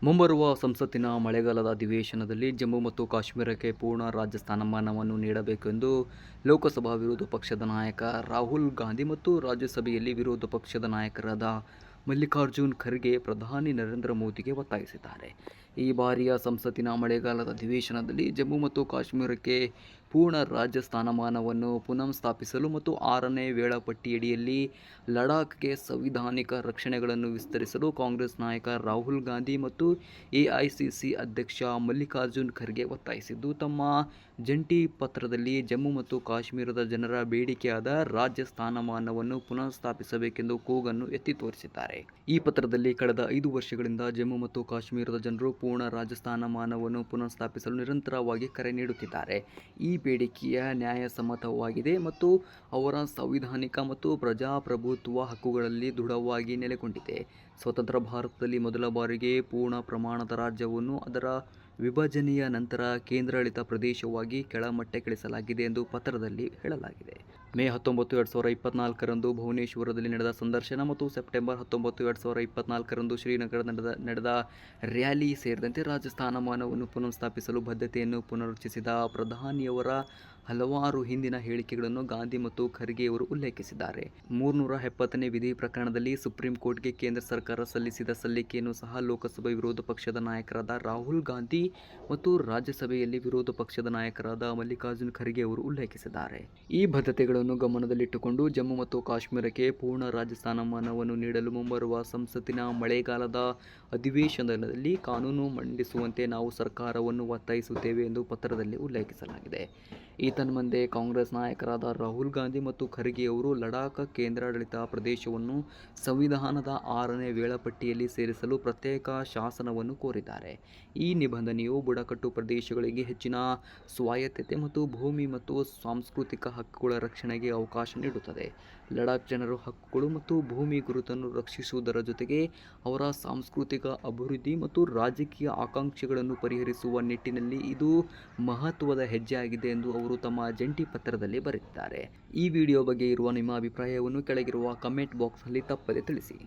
ಮುಂಬರುವ ಸಂಸತ್ತಿನ ಮಳೆಗಾಲದ ಅಧಿವೇಶನದಲ್ಲಿ ಜಮ್ಮು ಮತ್ತು ಕಾಶ್ಮೀರಕ್ಕೆ ಪೂರ್ಣ ರಾಜ್ಯ ಸ್ಥಾನಮಾನವನ್ನು ನೀಡಬೇಕು ಎಂದು ಲೋಕಸಭಾ ವಿರೋಧ ಪಕ್ಷದ ನಾಯಕ ರಾಹುಲ್ ಗಾಂಧಿ ಮತ್ತು ರಾಜ್ಯಸಭೆಯಲ್ಲಿ ವಿರೋಧ ಪಕ್ಷದ ನಾಯಕರಾದ ಮಲ್ಲಿಕಾರ್ಜುನ್ ಖರ್ಗೆ ಪ್ರಧಾನಿ ನರೇಂದ್ರ ಮೋದಿಗೆ ಒತ್ತಾಯಿಸಿದ್ದಾರೆ. ಈ ಬಾರಿಯ ಸಂಸತ್ತಿನ ಮಳೆಗಾಲದ ಅಧಿವೇಶನದಲ್ಲಿ ಜಮ್ಮು ಮತ್ತು ಕಾಶ್ಮೀರಕ್ಕೆ ಪೂರ್ಣ ರಾಜ್ಯ ಸ್ಥಾನಮಾನವನ್ನು ಪುನಃಸ್ಥಾಪಿಸಲು ಮತ್ತು 6ನೇ ವೇಳಾಪಟ್ಟಿಯಡಿಯಲ್ಲಿ ಲಡಾಖ್ಗೆ ಸಂವಿಧಾನಿಕ ರಕ್ಷಣೆಗಳನ್ನು ವಿಸ್ತರಿಸಲು ಕಾಂಗ್ರೆಸ್ ನಾಯಕ ರಾಹುಲ್ ಗಾಂಧಿ ಮತ್ತು ಎಐಸಿಸಿ ಅಧ್ಯಕ್ಷ ಮಲ್ಲಿಕಾರ್ಜುನ್ ಖರ್ಗೆ ಒತ್ತಾಯಿಸಿದ್ದು, ತಮ್ಮ ಜಂಟಿ ಪತ್ರದಲ್ಲಿ ಜಮ್ಮು ಮತ್ತು ಕಾಶ್ಮೀರದ ಜನರ ಬೇಡಿಕೆಯಾದ ರಾಜ್ಯ ಸ್ಥಾನಮಾನವನ್ನು ಪುನಃಸ್ಥಾಪಿಸಬೇಕೆಂದು ಕೂಗನ್ನು ಎತ್ತಿ ತೋರಿಸಿದ್ದಾರೆ. ಈ ಪತ್ರದಲ್ಲಿ ಕಳೆದ 5 ವರ್ಷಗಳಿಂದ ಜಮ್ಮು ಮತ್ತು ಕಾಶ್ಮೀರದ ಜನರು ಪೂರ್ಣ ರಾಜ್ಯ ಸ್ಥಾನಮಾನವನ್ನು ಪುನಃಸ್ಥಾಪಿಸಲು ನಿರಂತರವಾಗಿ ಕರೆ ನೀಡುತ್ತಿದ್ದಾರೆ. ಈ ಬೇಡಿಕೆಯ ನ್ಯಾಯಸಮ್ಮತವಾಗಿದೆ ಮತ್ತು ಅವರ ಸಂವಿಧಾನಿಕ ಮತ್ತು ಪ್ರಜಾಪ್ರಭುತ್ವ ಹಕ್ಕುಗಳಲ್ಲಿ ದೃಢವಾಗಿ ನೆಲೆಗೊಂಡಿದೆ. ಸ್ವತಂತ್ರ ಭಾರತದಲ್ಲಿ ಮೊದಲ ಬಾರಿಗೆ ಪೂರ್ಣ ಪ್ರಮಾಣದ ರಾಜ್ಯವನ್ನು ಅದರ ವಿಭಜನೆಯ ನಂತರ ಕೇಂದ್ರಾಡಳಿತ ಪ್ರದೇಶವಾಗಿ ಕೆಳಮಟ್ಟಕ್ಕಿಳಿಸಲಾಗಿದೆ ಎಂದು ಪತ್ರದಲ್ಲಿ ಹೇಳಲಾಗಿದೆ. ಮೇ 19, 2024ರಂದು ಭುವನೇಶ್ವರದಲ್ಲಿ ನಡೆದ ಸಂದರ್ಶನ ಮತ್ತು ಸೆಪ್ಟೆಂಬರ್ 19, 2024ರಂದು ಶ್ರೀನಗರದಲ್ಲಿ ನಡೆದ ರ್ಯಾಲಿ ಸೇರಿದಂತೆ ರಾಜ್ಯ ಸ್ಥಾನಮಾನವನ್ನು ಪುನಃಸ್ಥಾಪಿಸಲು ಬದ್ಧತೆಯನ್ನು ಪುನರುಚ್ಚರಿಸಿದ ಪ್ರಧಾನಿಯವರ ಹಲವಾರು ಹಿಂದಿನ ಹೇಳಿಕೆಗಳನ್ನು ಗಾಂಧಿ ಮತ್ತು ಖರ್ಗೆಯವರು ಉಲ್ಲೇಖಿಸಿದ್ದಾರೆ. 370ನೇ ವಿಧಿ ಪ್ರಕರಣದಲ್ಲಿ ಸುಪ್ರೀಂ ಕೋರ್ಟ್ಗೆ ಕೇಂದ್ರ ಸರ್ಕಾರ ಸಲ್ಲಿಸಿದ ಸಲ್ಲಿಕೆಯನ್ನು ಸಹ ಲೋಕಸಭೆ ವಿರೋಧ ಪಕ್ಷದ ನಾಯಕರಾದ ರಾಹುಲ್ ಗಾಂಧಿ ಮತ್ತು ರಾಜ್ಯಸಭೆಯಲ್ಲಿ ವಿರೋಧ ಪಕ್ಷದ ನಾಯಕರಾದ ಮಲ್ಲಿಕಾರ್ಜುನ್ ಖರ್ಗೆ ಅವರು ಉಲ್ಲೇಖಿಸಿದ್ದಾರೆ. ಈ ಬದ್ಧತೆಗಳನ್ನು ಗಮನದಲ್ಲಿಟ್ಟುಕೊಂಡು ಜಮ್ಮು ಮತ್ತು ಕಾಶ್ಮೀರಕ್ಕೆ ಪೂರ್ಣ ರಾಜ್ಯ ಸ್ಥಾನಮಾನವನ್ನು ನೀಡಲು ಮುಂಬರುವ ಸಂಸತ್ತಿನ ಮಳೆಗಾಲದ ಅಧಿವೇಶನದಲ್ಲಿ ಕಾನೂನು ಮಂಡಿಸುವಂತೆ ನಾವು ಸರ್ಕಾರವನ್ನು ಒತ್ತಾಯಿಸುತ್ತೇವೆ ಎಂದು ಪತ್ರದಲ್ಲಿ ಉಲ್ಲೇಖಿಸಲಾಗಿದೆ. ಏತನ್ಮಧ್ಯೆ ಕಾಂಗ್ರೆಸ್ ನಾಯಕರಾದ ರಾಹುಲ್ ಗಾಂಧಿ ಮತ್ತು ಖರ್ಗೆ ಅವರು ಲಡಾಖ್ ಕೇಂದ್ರಾಡಳಿತ ಪ್ರದೇಶವನ್ನು ಸಂವಿಧಾನದ 6ನೇ ವೇಳಾಪಟ್ಟಿಯಲ್ಲಿ ಸೇರಿಸಲು ಪ್ರತ್ಯೇಕ ಶಾಸನವನ್ನು ಕೋರಿದ್ದಾರೆ. ಈ ನಿಬಂಧನೆಯು ಬುಡಕಟ್ಟು ಪ್ರದೇಶಗಳಿಗೆ ಹೆಚ್ಚಿನ ಸ್ವಾಯತ್ತತೆ ಮತ್ತು ಭೂಮಿ ಮತ್ತು ಸಾಂಸ್ಕೃತಿಕ ಹಕ್ಕುಗಳ ರಕ್ಷಣೆಗೆ ಅವಕಾಶ ನೀಡುತ್ತದೆ. ಲಡಾಖ್ ಜನರ ಹಕ್ಕುಗಳು ಮತ್ತು ಭೂಮಿ ಗುರುತನ್ನು ರಕ್ಷಿಸುವುದರ ಜೊತೆಗೆ ಅವರ ಸಾಂಸ್ಕೃತಿಕ ಅಭಿವೃದ್ಧಿ ಮತ್ತು ರಾಜಕೀಯ ಆಕಾಂಕ್ಷೆಗಳನ್ನು ಪರಿಹರಿಸುವ ನಿಟ್ಟಿನಲ್ಲಿ ಇದು ಮಹತ್ವದ ಹೆಜ್ಜೆಯಾಗಿದೆ ಎಂದು ಅವರು ತಮ್ಮ ಜಂಟಿ ಪತ್ರದಲ್ಲಿ ಬರೆದಿದ್ದಾರೆ. ಈ ವಿಡಿಯೋ ಬಗ್ಗೆ ಇರುವ ನಿಮ್ಮ ಅಭಿಪ್ರಾಯವನ್ನು ಕೆಳಗಿರುವ ಕಮೆಂಟ್ ಬಾಕ್ಸ್ನಲ್ಲಿ ತಪ್ಪದೆ ತಿಳಿಸಿ.